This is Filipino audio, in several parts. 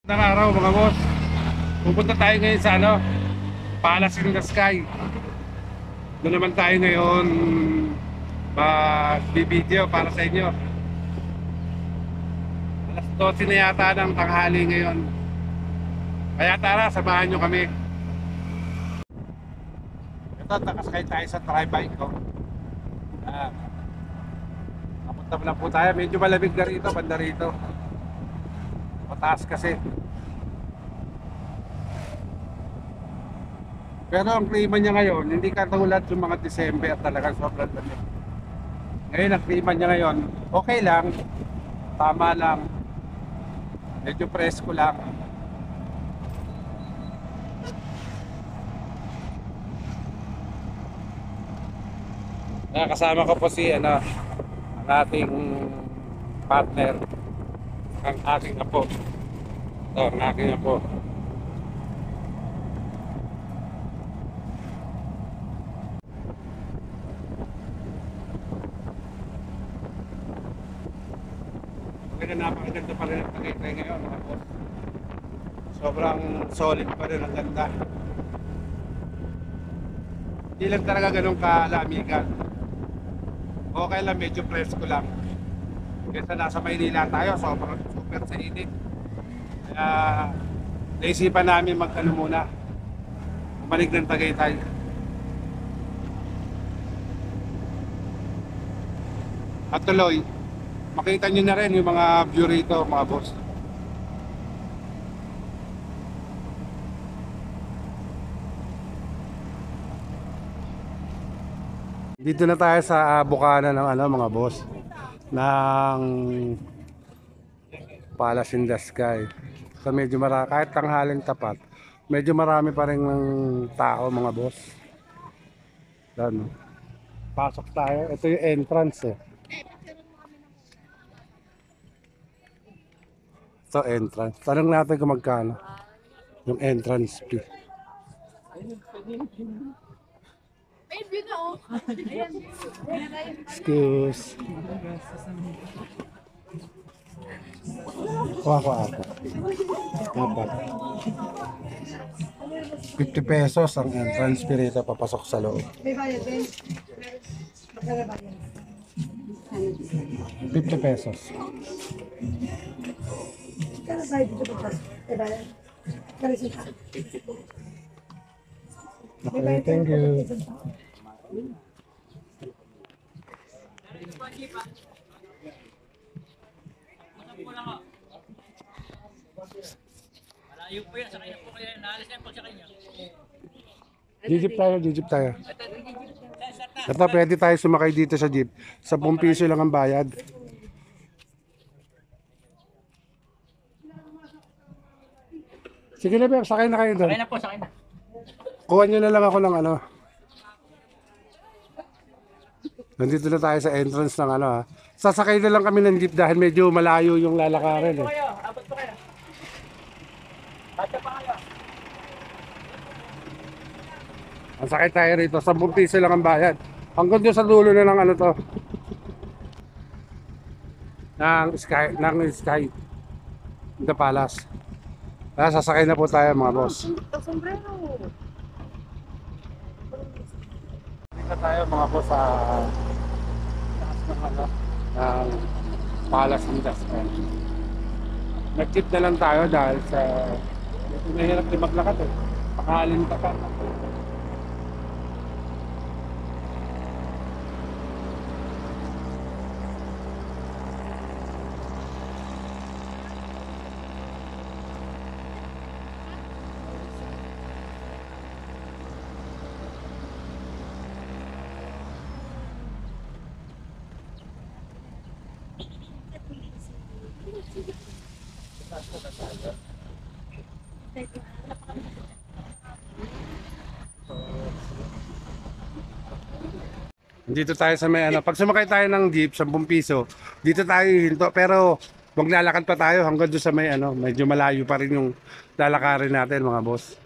Ng araw mga boss, pupunta tayo ngayon sa Palace in the Sky. Doon naman tayo ngayon mag-video para sa inyo. Alas 12 na yata ng tanghali ngayon. Kaya tara, samahan nyo kami. Ito, nakasakay tayo sa tri-bike ko. Napunta na po tayo, medyo malamig na rito, banda rito. Mataas kasi. Pero ang klima niya ngayon, hindi katulad yung mga December, talagang sobrang lamig. Ngayon ang klima niya ngayon, okay lang, tama lang, medyo presko lang. Kasama ko po si ang ating partner, ang aking apo. Ito, ang aking apo. Napakaganda pa rin ang Tagaytay ngayon mga boss. Sobrang solid pa rin, ang ganda. Hindi lang talaga ganun kalamigan. Okay lang, medyo presko lang. Kesa nasa Maynila tayo, sobrang super sa init. Kaya naisipan namin muna, bumalik ng Tagaytay. At tuloy, makita nyo na rin yung mga view rito mga boss. Dito na tayo sa bukana ng mga boss ng Palace in the Sky. So medyo marami, kahit tanghaling tapat, medyo marami pa rin ng tao mga boss. Yan. Pasok tayo. Ito yung entrance eh. Ito entrance. Tanong natin kung magkano yung entrance fee. Excuse. Kuha ko ako. Dapat. 50 pesos ang entrance fee rito papasok sa loob. 50 pesos. Okay, thank you. Malayo po yan, sakay na po kayo, naalis na po sa kanya. Jeep tayo. Ito, pwede tayo sumakay dito sa jeep. 10 piso lang ang bayad. Sige na, Beb, sakay na kayo doon. Sakay na po, sakay na. Kuha nyo na lang ako ng Nandito na tayo sa entrance ng Sasakay na lang kami ng jeep dahil medyo malayo yung lalakarin eh. Abot po kayo. Bata pa kayo. Ang sakay tayo rito, 10 piso lang ang bayad. Hanggang doon sa dulo na ng to. Ng Sky. The Palace. Kaya sasakay na po tayo mga boss. Dito tayo mga boss sa taas ng Palace in the Sky. Nag-jeep na lang tayo dahil sa mahirap din maglakad eh. Pakahalin ka pa. Dito tayo sa may pag sumakay tayo ng jeep, 10 piso, dito tayo hinto, pero maglalakad pa tayo hanggang doon sa may medyo malayo pa rin yung lalakarin natin mga boss.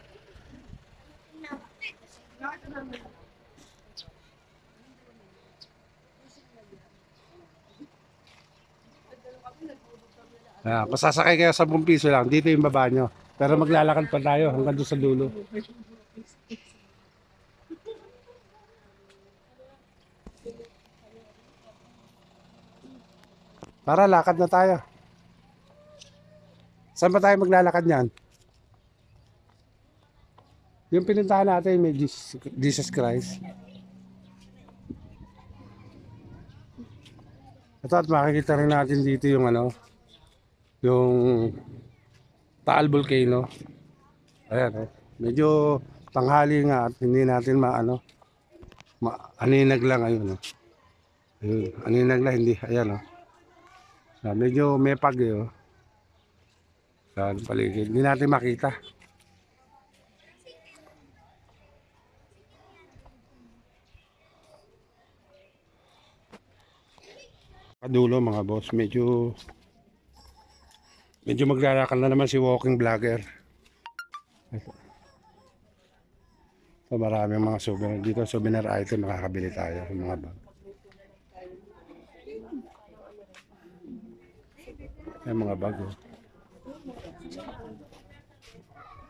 Ayan, kung sasakay kayo sa 10 piso lang, dito yung baba nyo. Pero maglalakad pa tayo hanggang doon sa dulo. Tara, lakad na tayo. Saan ba tayo maglalakad niyan? Yung pinuntahan natin, may Jesus Christ. Ito at makikita rin natin dito yung ano, yung Taal Volcano. Ayan, oh. Medyo tanghali nga at hindi natin maano, aninag lang ayun, oh. Ayun, aninag lang hindi, ayan, oh. Medyo may pag, oh. Sa paligid, hindi natin makita. Kadulo mga boss, medyo maglalakad na naman si walking vlogger. So maraming mga souvenir dito, souvenir item makakabili tayo ng mga bag. Yung mga bag, oh.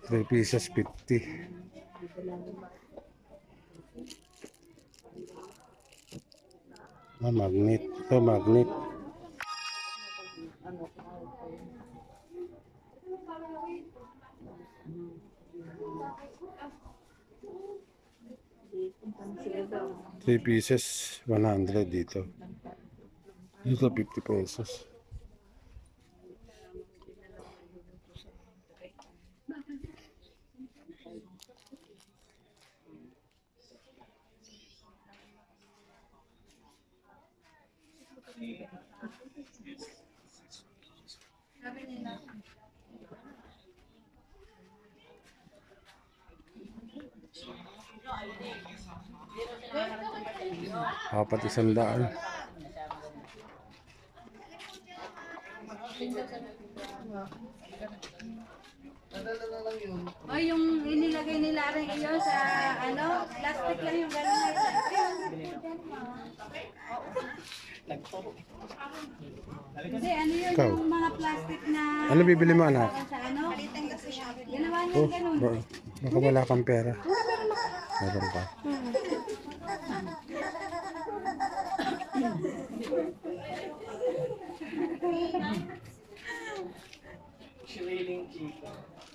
3 pieces 50. Magnet. Ito magnet. Three pieces 100 dito. Dito 50 pesos. Apat 100. O yung inilagay nila rin iyo sa ano, plastic lang yung gano'n. Hindi, ano yun Ikaw? yung mga plastic na Ano bibili mo anak? sa ano? Ginawa niya Oh, gano'n. baka wala kang pera. Meron ka.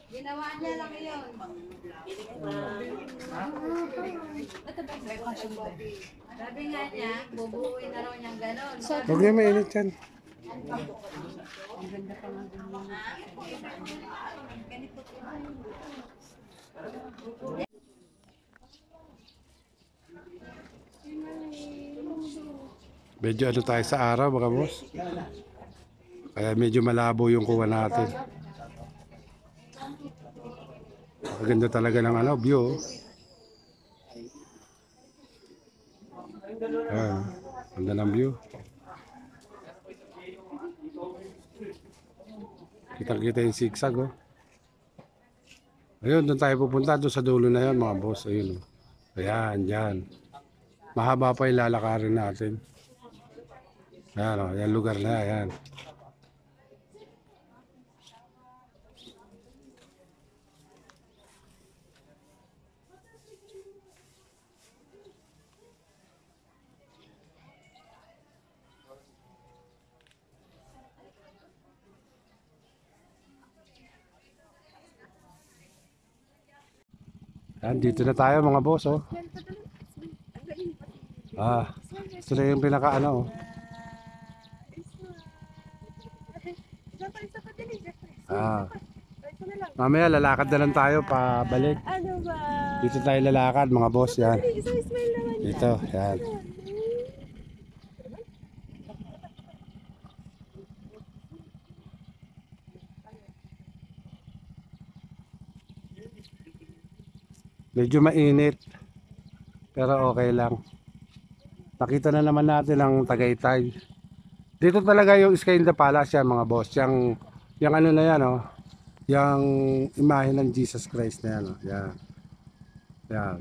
Ginawa niya lang yun. Sabi nga niya, bubuuin na raw niyang gano'n. Huwag niya mainit yan. Medyo ano tayo sa araw mga boss. Kaya medyo malabo yung kuha natin. Maganda talaga ng ano, view. Ayan, ganda ng view. Kitang-kita yung zigzag, oh. Ayun, doon tayo pupunta, doon sa dulo na yan mga boss. Ayun, oh. Ayan, dyan. Mahaba pa yung lalakarin natin. Ayan, oh, yan lugar na yan. Yan, dito na tayo mga boss, oh. Ito na yung pinaka ano, oh. Mamaya lalakad na lang tayo pabalik. Ano ba? Dito tayo lalakad mga boss, yan. Isang smile naman. Dito, yan. Medyo mainit. Pero okay lang. Nakita na naman natin ang Tagaytay. Dito talaga yung Iskainda Palace yan mga boss. Yung ano na yan, oh. Yung imahe ng Jesus Christ na yan, oh. Yan. Yan.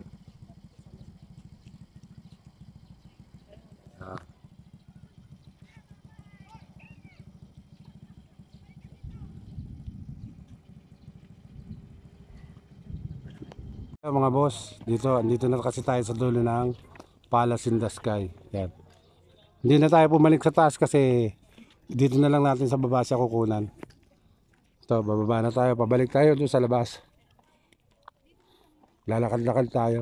Yan. Mga boss, dito na kasi tayo sa dulo ng Palace in the Sky. Yan. Hindi na tayo bumalik sa taas kasi dito na lang natin sa baba siya kukunan. Ito, bababa na tayo. Pabalik tayo doon sa labas. Lalakad-lakad tayo.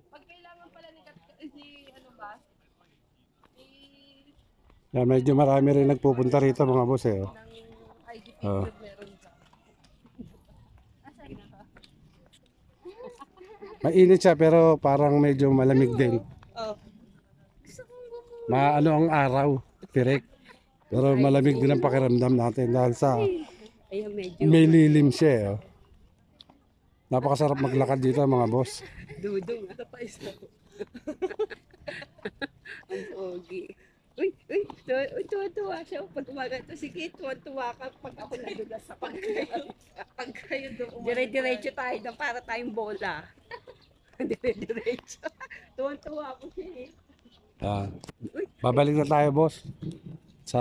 Pag kailangan pala si ano ba? Yan, medyo marami rin nagpupunta rito mga boss eh. Oh. ID Oh. meron ka. Mainit siya pero parang medyo malamig din. Oh. Maano ang araw, direct. Pero malamig din ang pakiramdam natin dahil sa Ayun, medyo may lilim siya eh. Oh. Napakasarap maglakad dito mga boss. dudong. Ito pa isa. Ang pogi. Uy, tuwa-tuwa siya. Pag umaga ito, sige, tuwa-tuwa ka pag ako nadulas sa pag kayo doon. Dire-diretso tayo doon para tayong bola. Dire-diretso. Tuwa-tuwa ako siya eh. Ah, babalik na tayo boss sa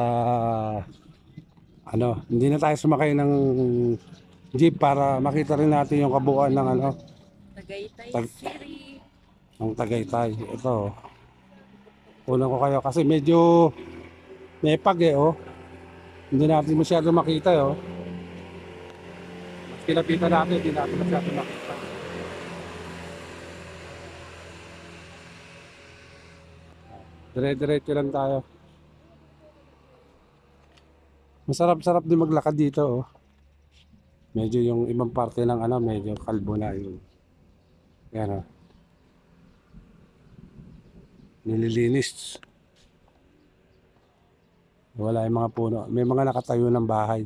ano, hindi na tayo sumakay ng jeep para makita rin natin yung kabuuan ng ano, Tagaytay City. ng Tagaytay. Ito. Unang ko kayo kasi medyo nepag eh oh. Hindi natin masyado makita eh oh. Mas kilapitan natin, hindi natin masyado makita. Dire-diretso lang tayo. Masarap-sarap din maglakad dito oh. Medyo yung ibang parte ng ano, medyo kalbo na yung yan oh. Nililinis. Wala yung mga puno. May mga nakatayo ng bahay.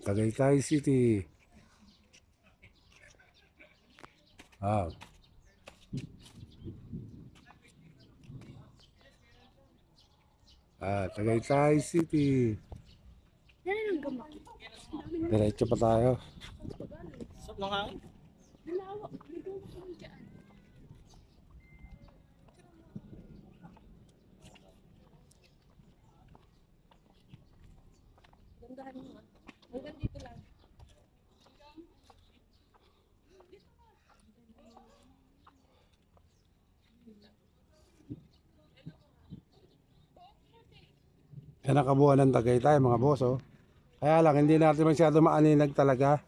Tagaytay City. Ah. Tagaytay City. Diretso pa tayo. Saan ng hangin? Gandahan mo. Hanggang dito lang. Yan ang kabuuan ng Tagaytay mga boss oh. Kaya lang hindi natin masyado maaninag talaga.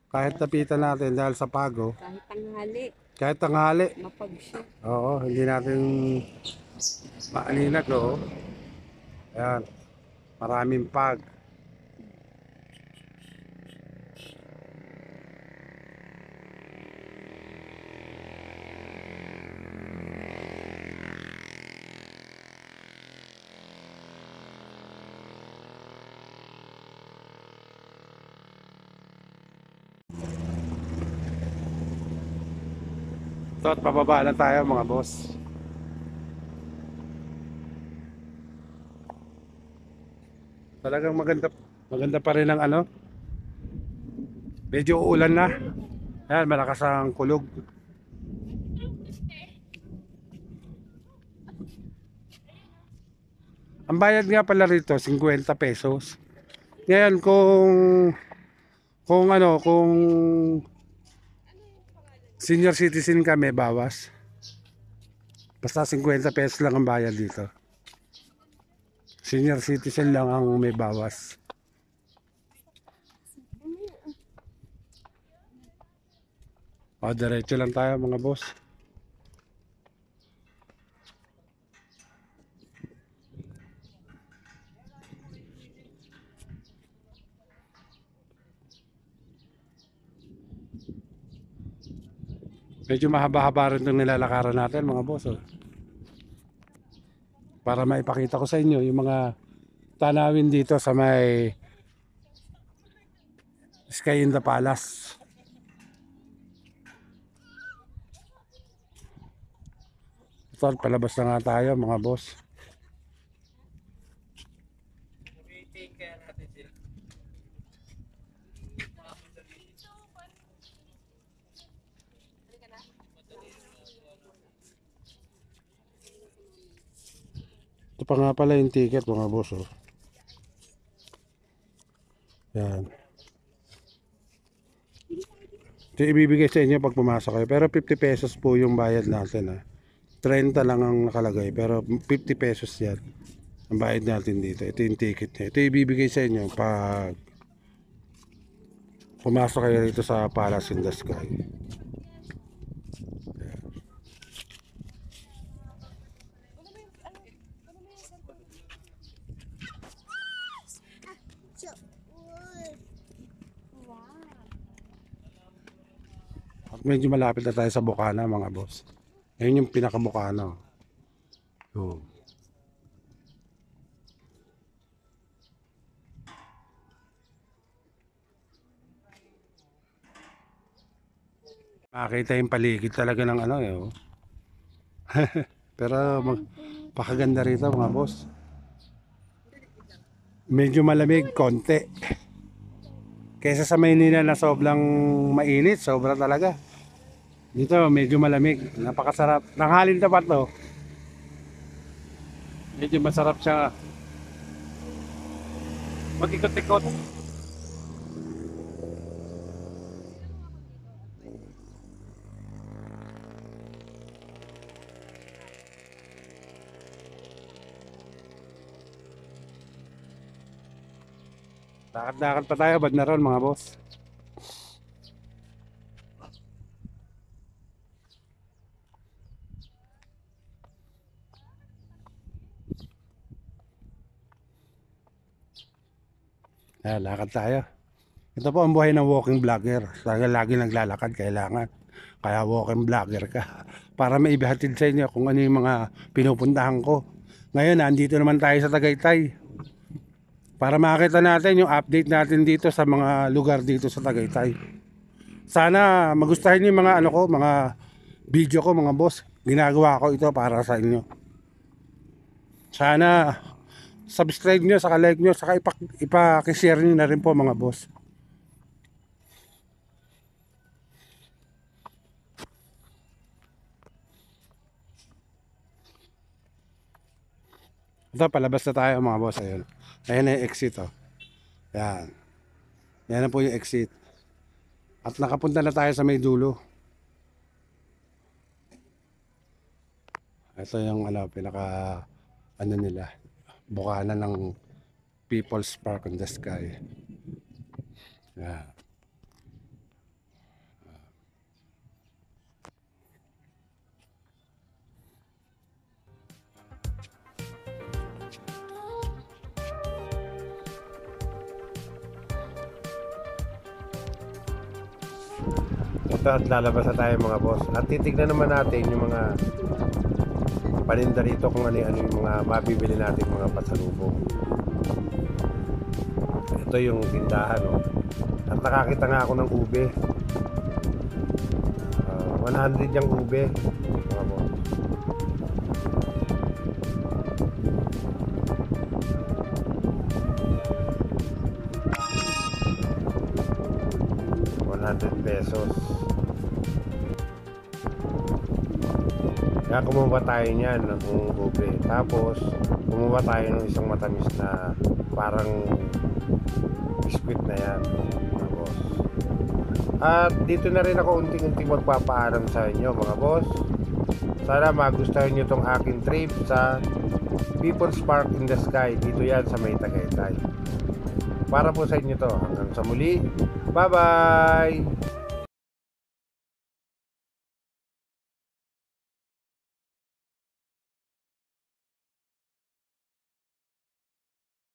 Kahit tapitan natin dahil sa pago. Kahit tanghali, Kahit tanghali. mapag-shoot. Oo, hindi natin maaninag oh. Ayan. Maraming pag. So at pababa na tayo mga boss. Talagang maganda pa rin ang ano. Medyo uulan na. Ayan, malakas ang kulog. Ang bayad nga pala rito 50 pesos. Ngayon kung senior citizen kami bawas. Basta 50 pesos lang ang bayad dito. Senior citizen lang ang may bawas. O, diretso lang tayo mga boss. Medyo mahaba-haba rin itong nilalakaran natin mga boss. Oh. Para maipakita ko sa inyo yung mga tanawin dito sa may Sky in the Palace. Ito, palabas na nga tayo mga boss. Take care natin sila. pa nga pala yung ticket mga boss. Oh. Yan. Ito ibibigay sa inyo pag pumasok kayo. Pero 50 pesos po yung bayad natin. Ha. 30 lang ang nakalagay. Pero 50 pesos yan. Ang bayad natin dito. Ito yung ticket niya. Ito ibibigay sa inyo pag pumasok kayo rito sa Palace in the Sky. At medyo malapit na tayo sa Bukana mga boss. Ayun yung pinaka Bukana. So, makita yung paligid talaga ng ano eh. Oh. Pero pakaganda rito mga boss. Medyo malamig konti. Kaysa sa Maynila na sobrang mainit, sobra talaga. Dito medyo malamig, napakasarap. Nanghalin tapat to. Medyo masarap siya. Mag-ikot-ikot. Lakad-lakad pa tayo, bad na ron mga boss. Ayan, lakad tayo. Ito po ang buhay ng walking vlogger. Lagi naglalakad, kailangan. Kaya walking vlogger ka. Para maibihatid sa inyo kung ano yung mga pinupuntahan ko. Ngayon, andito naman tayo sa Tagaytay. Para makita natin yung update natin dito sa mga lugar dito sa Tagaytay. Sana magustuhan niyo yung mga ano ko, mga video ko mga boss. Ginagawa ko ito para sa inyo. Sana subscribe nyo, saka like nyo, saka ipakishare nyo na rin po mga boss. Ito, palabas na tayo mga boss. Ayun. Ayan na yung exit. Oh. Yan. Yan na po yung exit. At nakapunta na tayo sa may dulo. Ito yung ano, pinaka ano nila. Bukana ng People's Park in the Sky. Yan. Ito at lalabas na tayo mga boss. At titignan naman natin yung mga paninda rito kung ano yung mga mabibili natin mga pasalubong. Ito yung tindahan. Oh. At nakakita nga ako ng ube. 100 yung ube. Mga boss. ₱100. Kaya kumuha tayo niyan ng ube. Tapos kumuha tayo ng isang matamis na parang biskuit na yan mga boss. At dito na rin ako unting-unting magpapaalam sa inyo mga boss. Sana magustuhan nyo tong aking trip sa People's Park in the Sky. Dito yan sa may Tagaytay. Para po sa inyo to. Hanggang sa muli. Bye bye.